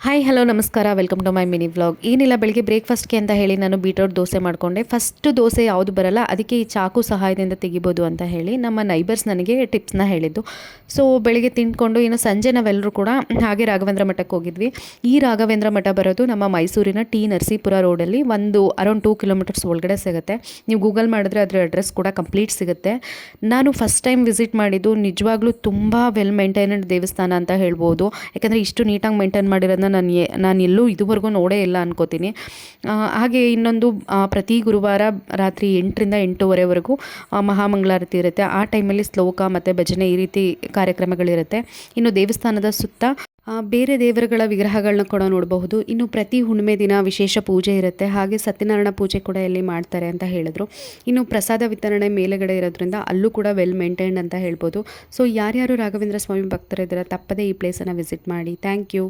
Hi hello ನಮಸ್ಕಾರ, welcome to my mini vlog. ಏನಿಲ್ಲ, ಬೆಳಗ್ಗೆ ಬ್ರೇಕ್ಫಾಸ್ಟ್ಗೆ ಅಂತ ಹೇಳಿ ನಾನು ಬೀಟ್ರೋಟ್ ದೋಸೆ ಮಾಡಿಕೊಂಡೆ. ಫಸ್ಟ್ ದೋಸೆ ಯಾವುದು ಬರಲ್ಲ, ಅದಕ್ಕೆ ಈ ಚಾಕು ಸಹಾಯದಿಂದ ತೆಗಿಬೋದು ಅಂತ ಹೇಳಿ ನಮ್ಮ ನೈಬರ್ಸ್ ನನಗೆ ಟಿಪ್ಸ್ನ ಹೇಳಿದ್ದು. ಸೊ ಬೆಳಗ್ಗೆ ತಿಂದ್ಕೊಂಡು ಇನ್ನು ಸಂಜೆ ನಾವೆಲ್ಲರೂ ಕೂಡ ಹಾಗೆ ರಾಘವೇಂದ್ರ ಮಠಕ್ಕೆ ಹೋಗಿದ್ವಿ. ಈ ರಾಘವೇಂದ್ರ ಮಠ ಬರೋದು ನಮ್ಮ ಮೈಸೂರಿನ ಟಿ ನರಸೀಪುರ ರೋಡಲ್ಲಿ ಒಂದು ಅರೌಂಡ್ 2 ಕಿಲೋಮೀಟರ್ಸ್ ಒಳಗಡೆ ಸಿಗುತ್ತೆ. ನೀವು ಗೂಗಲ್ ಮಾಡಿದ್ರೆ ಅದರ ಅಡ್ರೆಸ್ ಕೂಡ ಕಂಪ್ಲೀಟ್ ಸಿಗುತ್ತೆ. ನಾನು ಫಸ್ಟ್ ಟೈಮ್ ವಿಸಿಟ್ ಮಾಡಿದ್ದು ನಿಜವಾಗ್ಲೂ ತುಂಬ ವೆಲ್ ಮೇಂಟೈನ್ಡ್ ದೇವಸ್ಥಾನ ಅಂತ ಹೇಳ್ಬೋದು. ಯಾಕಂದರೆ ಇಷ್ಟು ನೀಟಾಗಿ ಮೇಂಟೈನ್ ಮಾಡಿರೋದನ್ನ ನಾನು ಎಲ್ಲೂ ಇದುವರೆಗೂ ನೋಡೇ ಇಲ್ಲ ಅನ್ಕೋತೀನಿ. ಹಾಗೆ ಇನ್ನೊಂದು, ಪ್ರತಿ ಗುರುವಾರ ರಾತ್ರಿ 8ರಿಂದ 8:30ವರೆಗೂ ಮಹಾಮಂಗಳಾರತಿ ಇರುತ್ತೆ. ಆ ಟೈಮಲ್ಲಿ ಶ್ಲೋಕ ಮತ್ತು ಭಜನೆ ಈ ರೀತಿ ಕಾರ್ಯಕ್ರಮಗಳಿರುತ್ತೆ. ಇನ್ನು ದೇವಸ್ಥಾನದ ಸುತ್ತ ಬೇರೆ ದೇವರುಗಳ ವಿಗ್ರಹಗಳನ್ನ ಕೂಡ ನೋಡಬಹುದು. ಇನ್ನು ಪ್ರತಿ ಹುಣ್ಣಿಮೆ ದಿನ ವಿಶೇಷ ಪೂಜೆ ಇರುತ್ತೆ. ಹಾಗೆ ಸತ್ಯನಾರಾಯಣ ಪೂಜೆ ಕೂಡ ಇಲ್ಲಿ ಮಾಡ್ತಾರೆ ಅಂತ ಹೇಳಿದ್ರು. ಇನ್ನು ಪ್ರಸಾದ ವಿತರಣೆ ಮೇಲೆಗಡೆ ಇರೋದ್ರಿಂದ ಅಲ್ಲೂ ಕೂಡ ವೆಲ್ ಮೇಂಟೈನ್ಡ್ ಅಂತ ಹೇಳ್ಬೋದು. ಸೊ ಯಾರ್ಯಾರು ರಾಘವೇಂದ್ರ ಸ್ವಾಮಿ ಭಕ್ತರಿದ್ದಾರೆ ತಪ್ಪದೇ ಈ ಪ್ಲೇಸನ್ನು ವಿಸಿಟ್ ಮಾಡಿ. Thank you.